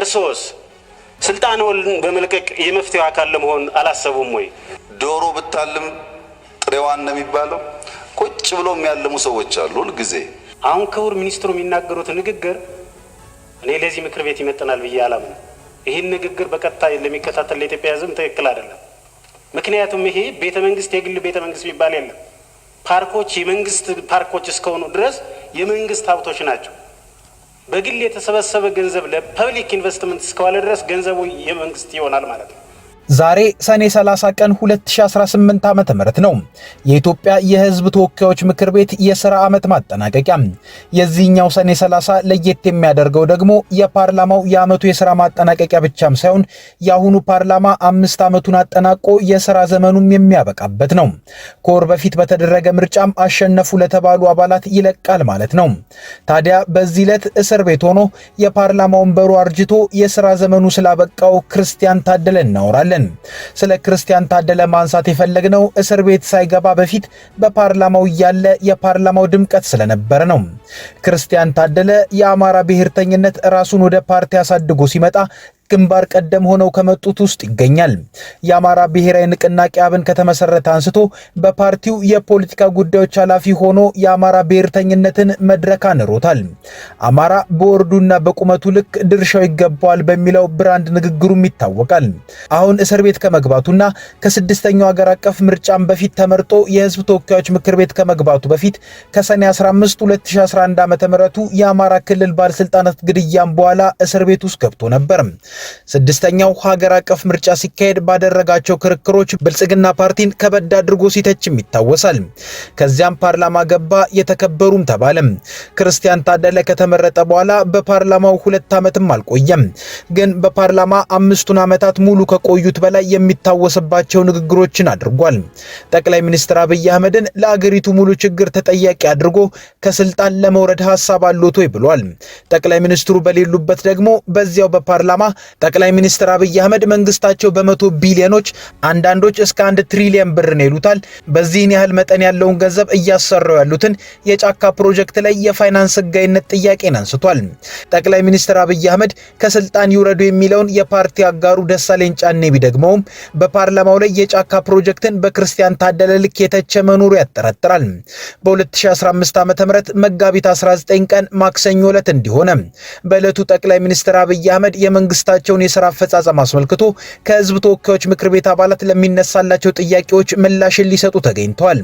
እርሶስ ስልጣኑን በመልቀቅ የመፍትሄው አካል ለመሆን አላሰቡም ወይ? ዶሮ ብታልም ጥሬዋን ነው የሚባለው። ቁጭ ብሎ የሚያልሙ ሰዎች አሉ ሁሉ ጊዜ። አሁን ክቡር ሚኒስትሩ የሚናገሩት ንግግር እኔ ለዚህ ምክር ቤት ይመጥናል ብዬ አላምንም። ይህን ንግግር በቀጥታ ለሚከታተል ለኢትዮጵያ ሕዝብ ትክክል አይደለም። ምክንያቱም ይሄ ቤተ መንግስት የግል ቤተ መንግስት የሚባል የለም። ፓርኮች የመንግስት ፓርኮች እስከሆኑ ድረስ የመንግስት ሀብቶች ናቸው። በግል የተሰበሰበ ገንዘብ ለፐብሊክ ኢንቨስትመንት እስከዋለ ድረስ ገንዘቡ የመንግስት ይሆናል ማለት ነው። ዛሬ ሰኔ 30 ቀን 2018 ዓመተ ምህረት ነው የኢትዮጵያ የህዝብ ተወካዮች ምክር ቤት የሥራ ዓመት ማጠናቀቂያ። የዚህኛው ሰኔ 30 ለየት የሚያደርገው ደግሞ የፓርላማው የዓመቱ የሥራ ማጠናቀቂያ ብቻም ሳይሆን የአሁኑ ፓርላማ 5 ዓመቱን አጠናቆ የሥራ ዘመኑም የሚያበቃበት ነው። ከወር በፊት በተደረገ ምርጫም አሸነፉ ለተባሉ አባላት ይለቃል ማለት ነው። ታዲያ በዚህ ዕለት እስር ቤት ሆኖ የፓርላማ ወንበሩ አርጅቶ የሥራ ዘመኑ ስላበቃው ክርስቲያን ታደለ እናወራለን። ስለ ክርስቲያን ታደለ ማንሳት የፈለግነው እስር ቤት ሳይገባ በፊት በፓርላማው ያለ የፓርላማው ድምቀት ስለነበረ ነው። ክርስቲያን ታደለ የአማራ ብሔርተኝነት ራሱን ወደ ፓርቲ አሳድጎ ሲመጣ ግንባር ቀደም ሆነው ከመጡት ውስጥ ይገኛል። የአማራ ብሔራዊ ንቅናቄ አብን ከተመሰረተ አንስቶ በፓርቲው የፖለቲካ ጉዳዮች ኃላፊ ሆኖ የአማራ ብሔርተኝነትን መድረክ አኑሮታል። አማራ በወርዱና በቁመቱ ልክ ድርሻው ይገባዋል በሚለው ብራንድ ንግግሩም ይታወቃል። አሁን እስር ቤት ከመግባቱና ከስድስተኛው ሀገር አቀፍ ምርጫም በፊት ተመርጦ የህዝብ ተወካዮች ምክር ቤት ከመግባቱ በፊት ከሰኔ 15 2011 ዓ.ም የአማራ ክልል ባለስልጣናት ግድያም በኋላ እስር ቤት ውስጥ ገብቶ ነበር። ስድስተኛው ሀገር አቀፍ ምርጫ ሲካሄድ ባደረጋቸው ክርክሮች ብልጽግና ፓርቲን ከበድ አድርጎ ሲተችም ይታወሳል። ከዚያም ፓርላማ ገባ፣ የተከበሩም ተባለ። ክርስቲያን ታደለ ከተመረጠ በኋላ በፓርላማው 2 ዓመትም አልቆየም። ግን በፓርላማ 5 ዓመታት ሙሉ ከቆዩት በላይ የሚታወስባቸው ንግግሮችን አድርጓል። ጠቅላይ ሚኒስትር አብይ አህመድን ለአገሪቱ ሙሉ ችግር ተጠያቂ አድርጎ ከስልጣን ለመውረድ ሐሳብ አለዎት ብሏል። ጠቅላይ ሚኒስትሩ በሌሉበት ደግሞ በዚያው በፓርላማ ጠቅላይ ሚኒስትር አብይ አህመድ መንግስታቸው በ100 ቢሊዮኖች አንዳንዶች እስከ 1 ትሪሊየን ብር ነው ይሉታል በዚህን ያህል መጠን ያለውን ገንዘብ እያሰራው ያሉትን የጫካ ፕሮጀክት ላይ የፋይናንስ ህጋዊነት ጥያቄን አንስቷል። ጠቅላይ ሚኒስትር አብይ አህመድ ከስልጣን ይውረዱ የሚለውን የፓርቲ አጋሩ ደሳለኝ ጫኔ ቢደግመውም በፓርላማው ላይ የጫካ ፕሮጀክትን በክርስቲያን ታደለ ልክ የተቸ መኖሩ ያጠራጥራል። በ2015 ዓ.ም መጋቢት 19 ቀን ማክሰኞ ዕለት እንዲሆነ በዕለቱ ጠቅላይ ሚኒስትር አብይ አህመድ የመንግስታቸውን የሥራ አፈጻጸም አስመልክቶ ከህዝብ ተወካዮች ምክር ቤት አባላት ለሚነሳላቸው ጥያቄዎች ምላሽን ሊሰጡ ተገኝተዋል።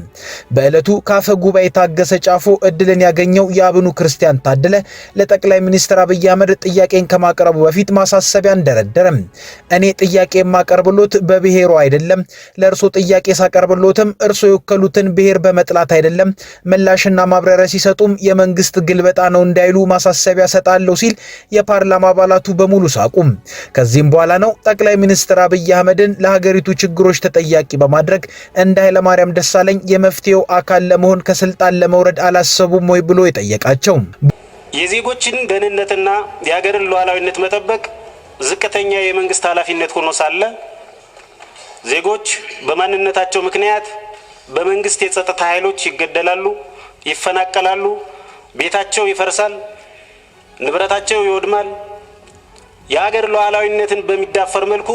በዕለቱ ካፈ ጉባኤ ታገሰ ጫፎ እድልን ያገኘው የአብኑ ክርስቲያን ታደለ ለጠቅላይ ሚኒስትር አብይ አህመድ ጥያቄን ከማቅረቡ በፊት ማሳሰቢያ እንደረደረም እኔ ጥያቄ የማቀርብሎት በብሔሩ አይደለም፣ ለእርሶ ጥያቄ ሳቀርብሎትም እርሶ የወከሉትን ብሔር በመጥላት አይደለም፣ ምላሽና ማብራሪያ ሲሰጡም የመንግስት ግልበጣ ነው እንዳይሉ ማሳሰቢያ ሰጣለሁ ሲል የፓርላማ አባላቱ በሙሉ ሳቁም። ከዚህም በኋላ ነው ጠቅላይ ሚኒስትር አብይ አህመድን ለሀገሪቱ ችግሮች ተጠያቂ በማድረግ እንደ ኃይለማርያም ደሳለኝ የመፍትሄው አካል ለመሆን ከስልጣን ለመውረድ አላሰቡም ወይ ብሎ የጠየቃቸው። የዜጎችን ደህንነትና የሀገርን ሉዓላዊነት መጠበቅ ዝቅተኛ የመንግስት ኃላፊነት ሆኖ ሳለ ዜጎች በማንነታቸው ምክንያት በመንግስት የጸጥታ ኃይሎች ይገደላሉ፣ ይፈናቀላሉ፣ ቤታቸው ይፈርሳል፣ ንብረታቸው ይወድማል። የሀገር ሉዓላዊነትን በሚዳፈር መልኩ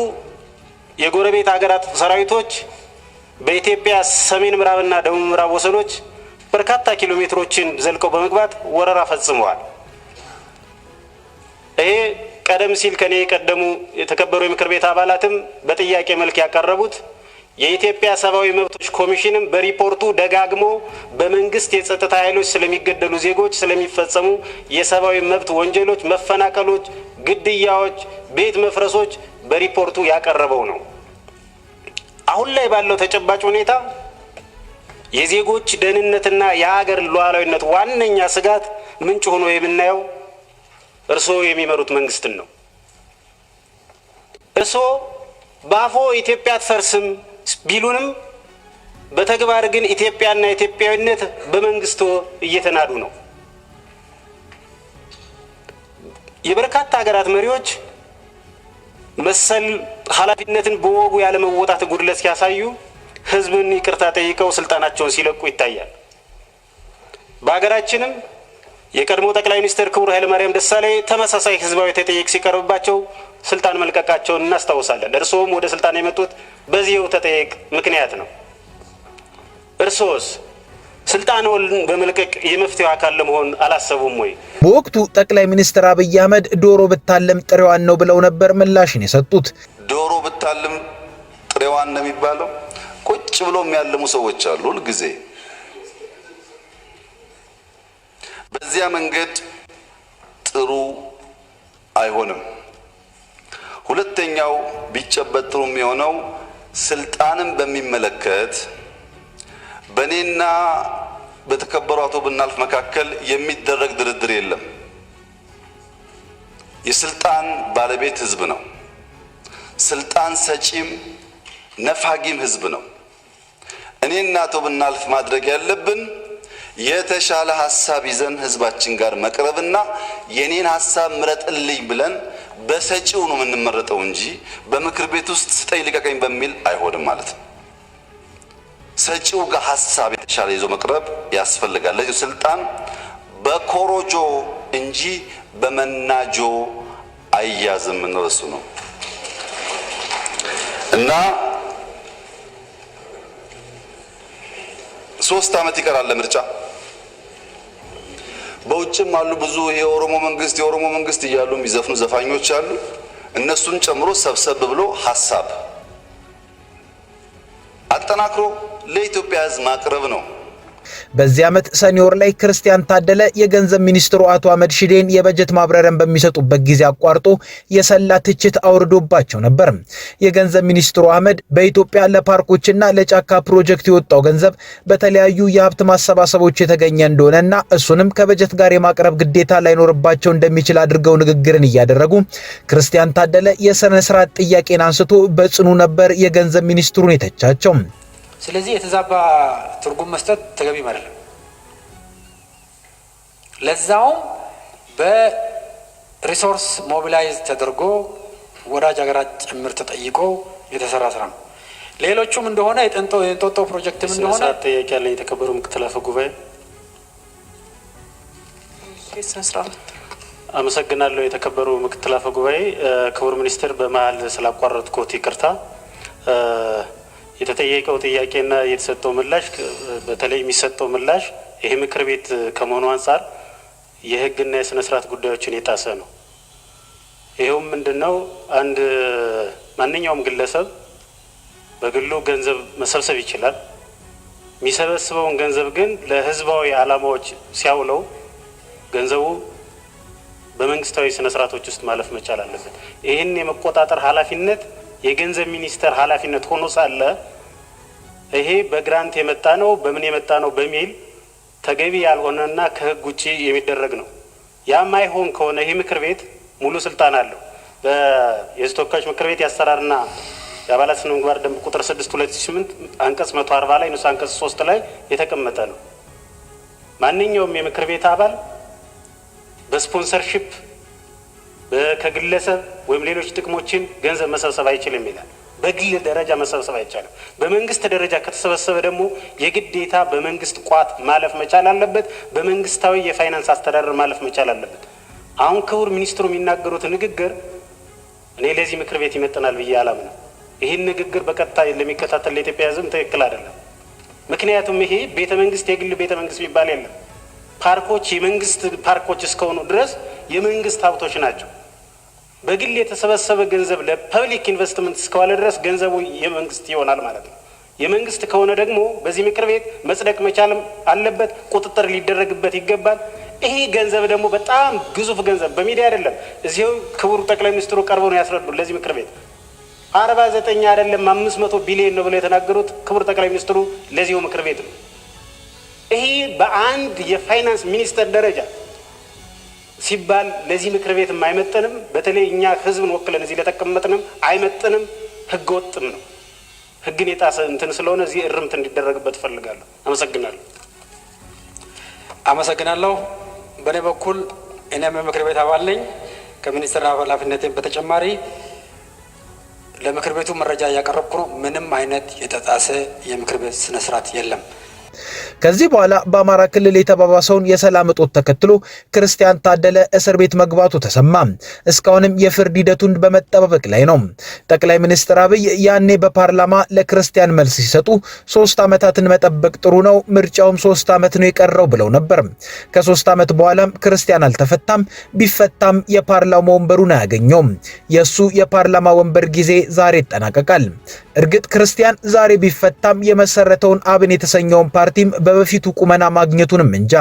የጎረቤት ሀገራት ሰራዊቶች በኢትዮጵያ ሰሜን ምዕራብና ደቡብ ምዕራብ ወሰኖች በርካታ ኪሎ ሜትሮችን ዘልቀው በመግባት ወረራ ፈጽመዋል። ይሄ ቀደም ሲል ከኔ የቀደሙ የተከበሩ የምክር ቤት አባላትም በጥያቄ መልክ ያቀረቡት የኢትዮጵያ ሰብአዊ መብቶች ኮሚሽንም በሪፖርቱ ደጋግሞ በመንግስት የጸጥታ ኃይሎች ስለሚገደሉ ዜጎች ስለሚፈጸሙ የሰብአዊ መብት ወንጀሎች፣ መፈናቀሎች፣ ግድያዎች፣ ቤት መፍረሶች በሪፖርቱ ያቀረበው ነው። አሁን ላይ ባለው ተጨባጭ ሁኔታ የዜጎች ደህንነትና የሀገር ሉዓላዊነት ዋነኛ ስጋት ምንጭ ሆኖ የምናየው እርስዎ የሚመሩት መንግስትን ነው። እርስዎ በአፎ ኢትዮጵያ አትፈርስም ቢሉንም በተግባር ግን ኢትዮጵያና ኢትዮጵያዊነት በመንግስቱ እየተናዱ ነው። የበርካታ ሀገራት መሪዎች መሰል ኃላፊነትን በወጉ ያለመወጣት ጉድለት ሲያሳዩ ህዝብን ይቅርታ ጠይቀው ስልጣናቸውን ሲለቁ ይታያል። በሀገራችንም የቀድሞ ጠቅላይ ሚኒስትር ክቡር ኃይለማርያም ደሳለኝ ተመሳሳይ ህዝባዊ ተጠይቅ ሲቀርብባቸው ስልጣን መልቀቃቸውን እናስታውሳለን። እርስዎም ወደ ስልጣን የመጡት በዚህው ተጠይቅ ምክንያት ነው። እርስዎስ ስልጣንዎን በመልቀቅ የመፍትሄው አካል ለመሆን አላሰቡም ወይ? በወቅቱ ጠቅላይ ሚኒስትር አብይ አህመድ ዶሮ ብታለም ጥሬዋን ነው ብለው ነበር ምላሽን የሰጡት። ዶሮ ብታለም ጥሬዋን ነው የሚባለው። ቁጭ ብሎ የሚያልሙ ሰዎች አሉ ሁል ጊዜ። በዚያ መንገድ ጥሩ አይሆንም። ሁለተኛው ቢጨበጥ ጥሩ የሚሆነው ስልጣንን በሚመለከት በእኔና በተከበሩ አቶ ብናልፍ መካከል የሚደረግ ድርድር የለም። የስልጣን ባለቤት ህዝብ ነው። ስልጣን ሰጪም ነፋጊም ህዝብ ነው። እኔና አቶ ብናልፍ ማድረግ ያለብን የተሻለ ሐሳብ ይዘን ህዝባችን ጋር መቅረብና የኔን ሐሳብ ምረጥልኝ ብለን በሰጪው ነው የምንመረጠው እንጂ በምክር ቤት ውስጥ ስጠኝ ልቀቀኝ በሚል አይሆንም ማለት ነው። ሰጪው ጋር ሐሳብ የተሻለ ይዞ መቅረብ ያስፈልጋል። ለዚህ ስልጣን በኮሮጆ እንጂ በመናጆ አያዝም ነው እሱ ነው እና 3 ዓመት ይቀራል ለምርጫ። በውጭም አሉ ብዙ የኦሮሞ መንግስት እያሉ የሚዘፍኑ ዘፋኞች አሉ። እነሱን ጨምሮ ሰብሰብ ብሎ ሐሳብ አጠናክሮ ለኢትዮጵያ ህዝብ ማቅረብ ነው። በዚህ ዓመት ሰኔ ወር ላይ ክርስቲያን ታደለ የገንዘብ ሚኒስትሩ አቶ አህመድ ሺዴን የበጀት ማብራሪያን በሚሰጡበት ጊዜ አቋርጦ የሰላ ትችት አውርዶባቸው ነበር። የገንዘብ ሚኒስትሩ አህመድ በኢትዮጵያ ለፓርኮችና ለጫካ ፕሮጀክት የወጣው ገንዘብ በተለያዩ የሀብት ማሰባሰቦች የተገኘ እንደሆነና እሱንም ከበጀት ጋር የማቅረብ ግዴታ ላይኖርባቸው እንደሚችል አድርገው ንግግርን እያደረጉ ክርስቲያን ታደለ የሥነ ስርዓት ጥያቄን አንስቶ በጽኑ ነበር የገንዘብ ሚኒስትሩን የተቻቸው። ስለዚህ የተዛባ ትርጉም መስጠት ተገቢ ማለት ነው። ለዛውም በሪሶርስ ሞቢላይዝ ተደርጎ ወዳጅ ሀገራት ጭምር ተጠይቆ የተሰራ ስራ ነው። ሌሎቹም እንደሆነ የእንጦጦ ፕሮጀክትም እንደሆነ ጥያቄ ያለኝ የተከበሩ ምክትል አፈ ጉባኤ። አመሰግናለሁ የተከበሩ ምክትል አፈ ጉባኤ። ክቡር ሚኒስትር በመሀል ስላቋረጥኩት ይቅርታ። የተጠየቀው ጥያቄና የተሰጠው ምላሽ በተለይ የሚሰጠው ምላሽ ይሄ ምክር ቤት ከመሆኑ አንጻር የህግና የስነ ስርዓት ጉዳዮችን የጣሰ ነው። ይሄውም ምንድነው? አንድ ማንኛውም ግለሰብ በግሉ ገንዘብ መሰብሰብ ይችላል። የሚሰበስበውን ገንዘብ ግን ለህዝባዊ ዓላማዎች ሲያውለው ገንዘቡ በመንግስታዊ ስነ ስርዓቶች ውስጥ ማለፍ መቻል አለበት። ይህን የመቆጣጠር ኃላፊነት የገንዘብ ሚኒስቴር ኃላፊነት ሆኖ ሳለ ይሄ በግራንት የመጣ ነው በምን የመጣ ነው በሚል ተገቢ ያልሆነና ከህግ ውጪ የሚደረግ ነው። ያማይሆን ከሆነ ይሄ ምክር ቤት ሙሉ ስልጣን አለው። በየተወካዮች ምክር ቤት ያሰራርና የአባላት ስነ ምግባር ደንብ ቁጥር 6/2008 አንቀጽ 140 ላይ ንዑስ አንቀጽ 3 ላይ የተቀመጠ ነው። ማንኛውም የምክር ቤት አባል በስፖንሰርሺፕ ከግለሰብ ወይም ሌሎች ጥቅሞችን ገንዘብ መሰብሰብ አይችልም ይላል። በግል ደረጃ መሰብሰብ አይቻልም። በመንግስት ደረጃ ከተሰበሰበ ደግሞ የግዴታ በመንግስት ቋት ማለፍ መቻል አለበት። በመንግስታዊ የፋይናንስ አስተዳደር ማለፍ መቻል አለበት። አሁን ክቡር ሚኒስትሩ የሚናገሩት ንግግር እኔ ለዚህ ምክር ቤት ይመጥናል ብዬ አላምንም። ይህን ንግግር በቀጥታ ለሚከታተል ለኢትዮጵያ ህዝብ ትክክል አይደለም። ምክንያቱም ይሄ ቤተ መንግስት የግል ቤተ መንግስት የሚባል የለም። ፓርኮች የመንግስት ፓርኮች እስከሆኑ ድረስ የመንግስት ሀብቶች ናቸው። በግል የተሰበሰበ ገንዘብ ለፐብሊክ ኢንቨስትመንት እስከዋለ ድረስ ገንዘቡ የመንግስት ይሆናል ማለት ነው። የመንግስት ከሆነ ደግሞ በዚህ ምክር ቤት መጽደቅ መቻልም አለበት፣ ቁጥጥር ሊደረግበት ይገባል። ይሄ ገንዘብ ደግሞ በጣም ግዙፍ ገንዘብ በሚዲያ አይደለም፣ እዚሁ ክቡር ጠቅላይ ሚኒስትሩ ቀርበው ነው ያስረዱ ለዚህ ምክር ቤት 49 አይደለም 500 ቢሊዮን ነው ብለው የተናገሩት ክቡር ጠቅላይ ሚኒስትሩ ለዚሁ ምክር ቤት ነው። ይሄ በአንድ የፋይናንስ ሚኒስተር ደረጃ ሲባል ለዚህ ምክር ቤት አይመጥንም። በተለይ እኛ ህዝብን ወክለን እዚህ ለተቀመጥንም አይመጥንም፣ ህገወጥም ነው። ህግን የጣሰ እንትን ስለሆነ እዚህ እርምት እንዲደረግበት ፈልጋለሁ። አመሰግናለሁ። በእኔ በኩል እኔም የምክር ቤት አባል ነኝ። ከሚኒስትር ኃላፊነቴም በተጨማሪ ለምክር ቤቱ መረጃ እያቀረብኩ ነው። ምንም አይነት የተጣሰ የምክር ቤት ስነ ስርዓት የለም። ከዚህ በኋላ በአማራ ክልል የተባባሰውን የሰላም እጦት ተከትሎ ክርስቲያን ታደለ እስር ቤት መግባቱ ተሰማ። እስካሁንም የፍርድ ሂደቱን በመጠባበቅ ላይ ነው። ጠቅላይ ሚኒስትር አብይ ያኔ በፓርላማ ለክርስቲያን መልስ ሲሰጡ 3 ዓመታትን መጠበቅ ጥሩ ነው፣ ምርጫውም 3 ዓመት ነው የቀረው ብለው ነበር። ከ3 ዓመት በኋላም ክርስቲያን አልተፈታም። ቢፈታም የፓርላማ ወንበሩን አያገኘውም። የሱ የፓርላማ ወንበር ጊዜ ዛሬ ይጠናቀቃል። እርግጥ ክርስቲያን ዛሬ ቢፈታም የመሰረተውን አብን የተሰኘውን ፓርቲም በበፊቱ ቁመና ማግኘቱንም እንጃ።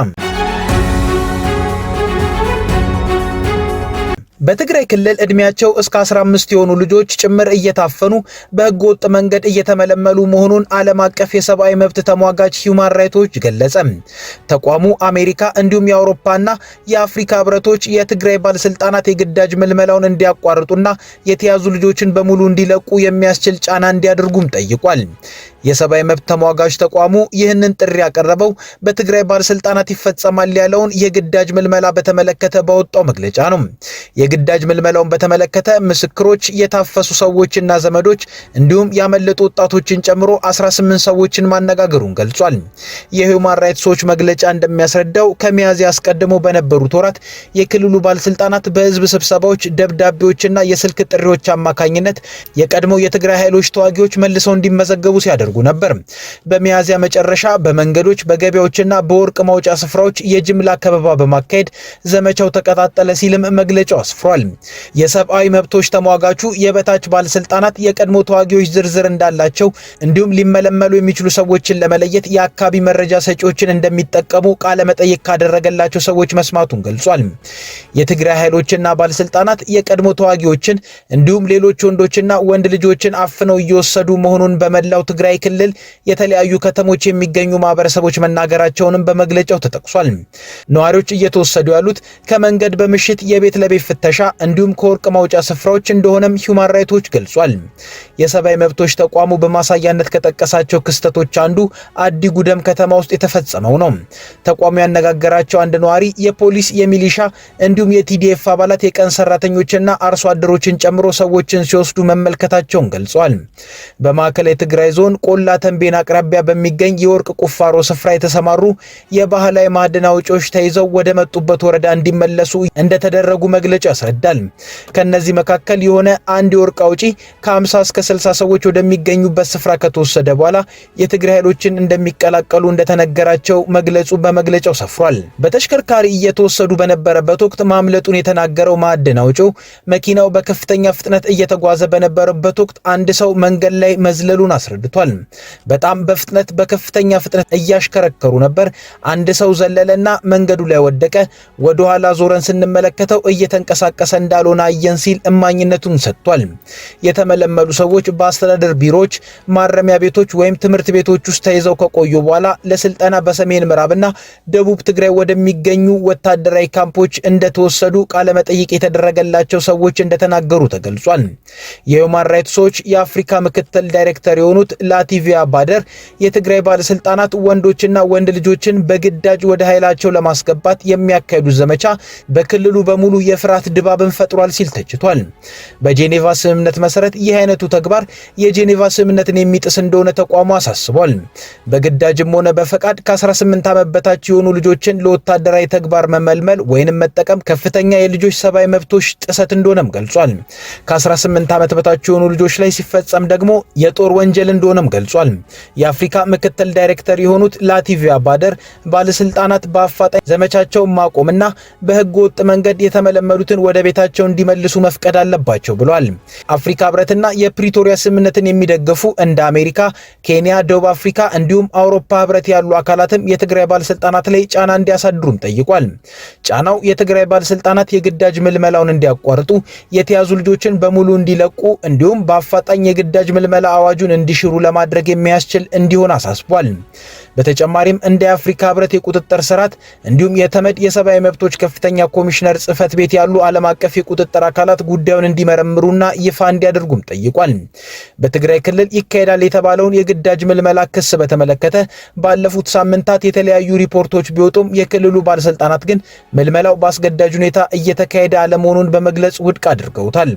በትግራይ ክልል እድሜያቸው እስከ 15 የሆኑ ልጆች ጭምር እየታፈኑ በህገ ወጥ መንገድ እየተመለመሉ መሆኑን ዓለም አቀፍ የሰብአዊ መብት ተሟጋች ሂውማን ራይትስ ዎች ገለጸ። ተቋሙ አሜሪካ እንዲሁም የአውሮፓና የአፍሪካ ህብረቶች የትግራይ ባለስልጣናት የግዳጅ ምልመላውን እንዲያቋርጡና የተያዙ ልጆችን በሙሉ እንዲለቁ የሚያስችል ጫና እንዲያደርጉም ጠይቋል። የሰብአዊ መብት ተሟጋች ተቋሙ ይህንን ጥሪ ያቀረበው በትግራይ ባለስልጣናት ይፈጸማል ያለውን የግዳጅ ምልመላ በተመለከተ ባወጣው መግለጫ ነው። የግዳጅ ምልመላውን በተመለከተ ምስክሮች፣ የታፈሱ ሰዎችና ዘመዶች እንዲሁም ያመለጡ ወጣቶችን ጨምሮ 18 ሰዎችን ማነጋገሩን ገልጿል። የሂውማን ራይትስ ዎች መግለጫ እንደሚያስረዳው ከሚያዝያ አስቀድሞ በነበሩት ወራት የክልሉ ባለስልጣናት በህዝብ ስብሰባዎች፣ ደብዳቤዎችና የስልክ ጥሪዎች አማካኝነት የቀድሞ የትግራይ ኃይሎች ተዋጊዎች መልሰው እንዲመዘገቡ ሲያደርጉ ነበር። በሚያዝያ መጨረሻ በመንገዶች፣ በገበያዎችና በወርቅ ማውጫ ስፍራዎች የጅምላ ከበባ በማካሄድ ዘመቻው ተቀጣጠለ ሲልም መግለጫው አስፍሯል። የሰብአዊ መብቶች ተሟጋቹ የበታች ባለስልጣናት የቀድሞ ተዋጊዎች ዝርዝር እንዳላቸው እንዲሁም ሊመለመሉ የሚችሉ ሰዎችን ለመለየት የአካባቢ መረጃ ሰጪዎችን እንደሚጠቀሙ ቃለ መጠይቅ ካደረገላቸው ሰዎች መስማቱን ገልጿል። የትግራይ ኃይሎችና ባለስልጣናት የቀድሞ ተዋጊዎችን እንዲሁም ሌሎች ወንዶችና ወንድ ልጆችን አፍነው እየወሰዱ መሆኑን በመላው ትግራይ ክልል የተለያዩ ከተሞች የሚገኙ ማህበረሰቦች መናገራቸውንም በመግለጫው ተጠቅሷል። ነዋሪዎች እየተወሰዱ ያሉት ከመንገድ በምሽት የቤት ለቤት ፍተሻ እንዲሁም ከወርቅ ማውጫ ስፍራዎች እንደሆነም ሂውማን ራይትስ ዎች ገልጿል። የሰብአዊ መብቶች ተቋሙ በማሳያነት ከጠቀሳቸው ክስተቶች አንዱ አዲ ጉደም ከተማ ውስጥ የተፈጸመው ነው። ተቋሙ ያነጋገራቸው አንድ ነዋሪ የፖሊስ፣ የሚሊሻ እንዲሁም የቲዲኤፍ አባላት የቀን ሰራተኞችና አርሶ አደሮችን ጨምሮ ሰዎችን ሲወስዱ መመልከታቸውን ገልጿል። በማዕከላዊ ትግራይ ዞን ቆላ ተንቤን አቅራቢያ በሚገኝ የወርቅ ቁፋሮ ስፍራ የተሰማሩ የባህላዊ ማዕድን አውጪዎች ተይዘው ወደ መጡበት ወረዳ እንዲመለሱ እንደተደረጉ መግለጫ ያስረዳል። ከነዚህ መካከል የሆነ አንድ የወርቅ አውጪ ከ50 እስከ 60 ሰዎች ወደሚገኙበት ስፍራ ከተወሰደ በኋላ የትግራይ ኃይሎችን እንደሚቀላቀሉ እንደተነገራቸው መግለጹ በመግለጫው ሰፍሯል። በተሽከርካሪ እየተወሰዱ በነበረበት ወቅት ማምለጡን የተናገረው ማዕድን አውጪው መኪናው በከፍተኛ ፍጥነት እየተጓዘ በነበረበት ወቅት አንድ ሰው መንገድ ላይ መዝለሉን አስረድቷል። በጣም በፍጥነት በከፍተኛ ፍጥነት እያሽከረከሩ ነበር። አንድ ሰው ዘለለና መንገዱ ላይ ወደቀ። ወደ ኋላ ዞረን ስንመለከተው እየተንቀሳቀሰ እንዳልሆነ አየን ሲል እማኝነቱን ሰጥቷል። የተመለመሉ ሰዎች በአስተዳደር ቢሮዎች፣ ማረሚያ ቤቶች ወይም ትምህርት ቤቶች ውስጥ ተይዘው ከቆዩ በኋላ ለስልጠና በሰሜን ምዕራብና ደቡብ ትግራይ ወደሚገኙ ወታደራዊ ካምፖች እንደተወሰዱ ቃለ መጠይቅ የተደረገላቸው ሰዎች እንደተናገሩ ተገልጿል። የሂውማን ራይትስ ዎች የአፍሪካ ምክትል ዳይሬክተር የሆኑት ላቲቪያ ባደር የትግራይ ባለስልጣናት ወንዶችና ወንድ ልጆችን በግዳጅ ወደ ኃይላቸው ለማስገባት የሚያካሂዱት ዘመቻ በክልሉ በሙሉ የፍርሃት ድባብን ፈጥሯል ሲል ተችቷል። በጄኔቫ ስምምነት መሰረት ይህ አይነቱ ተግባር የጄኔቫ ስምምነትን የሚጥስ እንደሆነ ተቋሙ አሳስቧል። በግዳጅም ሆነ በፈቃድ ከ18 ዓመት በታች የሆኑ ልጆችን ለወታደራዊ ተግባር መመልመል ወይንም መጠቀም ከፍተኛ የልጆች ሰብአዊ መብቶች ጥሰት እንደሆነም ገልጿል። ከ18 ዓመት በታች የሆኑ ልጆች ላይ ሲፈጸም ደግሞ የጦር ወንጀል እንደሆነም ገልጿል። የአፍሪካ ምክትል ዳይሬክተር የሆኑት ላቲቪያ ባደር ባለስልጣናት በአፋጣኝ ዘመቻቸውን ማቆምና በህገ ወጥ መንገድ የተመለመሉትን ወደ ቤታቸው እንዲመልሱ መፍቀድ አለባቸው ብሏል። አፍሪካ ህብረትና የፕሪቶሪያ ስምምነትን የሚደግፉ እንደ አሜሪካ፣ ኬንያ፣ ደቡብ አፍሪካ እንዲሁም አውሮፓ ህብረት ያሉ አካላትም የትግራይ ባለስልጣናት ላይ ጫና እንዲያሳድሩም ጠይቋል። ጫናው የትግራይ ባለስልጣናት የግዳጅ ምልመላውን እንዲያቋርጡ፣ የተያዙ ልጆችን በሙሉ እንዲለቁ እንዲሁም በአፋጣኝ የግዳጅ ምልመላ አዋጁን እንዲሽሩ ለማድረግ የሚያስችል እንዲሆን አሳስቧል። በተጨማሪም እንደ አፍሪካ ህብረት የቁጥጥር ስርዓት እንዲሁም የተመድ የሰብአዊ መብቶች ከፍተኛ ኮሚሽነር ጽህፈት ቤት ያሉ ዓለም አቀፍ የቁጥጥር አካላት ጉዳዩን እንዲመረምሩና ይፋ እንዲያደርጉም ጠይቋል። በትግራይ ክልል ይካሄዳል የተባለውን የግዳጅ ምልመላ ክስ በተመለከተ ባለፉት ሳምንታት የተለያዩ ሪፖርቶች ቢወጡም የክልሉ ባለስልጣናት ግን ምልመላው በአስገዳጅ ሁኔታ እየተካሄደ አለመሆኑን በመግለጽ ውድቅ አድርገውታል።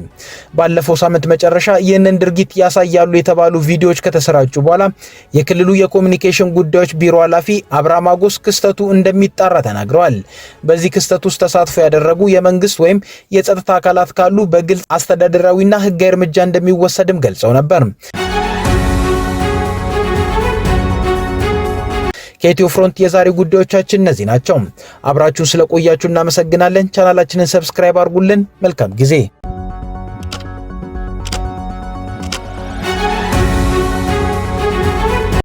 ባለፈው ሳምንት መጨረሻ ይህንን ድርጊት ያሳያሉ የተባሉ ቪዲዮዎች ከተሰራጩ በኋላ የክልሉ የኮሚኒኬሽን ጉዳዮች ጉዳዮች ቢሮ ኃላፊ አብርሃም አጎስ ክስተቱ እንደሚጣራ ተናግረዋል። በዚህ ክስተት ውስጥ ተሳትፎ ያደረጉ የመንግስት ወይም የጸጥታ አካላት ካሉ በግልጽ አስተዳደራዊና ህጋዊ እርምጃ እንደሚወሰድም ገልጸው ነበር። ከኢትዮ ፍሮንት የዛሬ ጉዳዮቻችን እነዚህ ናቸው። አብራችሁን ስለቆያችሁ እናመሰግናለን። ቻናላችንን ሰብስክራይብ አድርጉልን። መልካም ጊዜ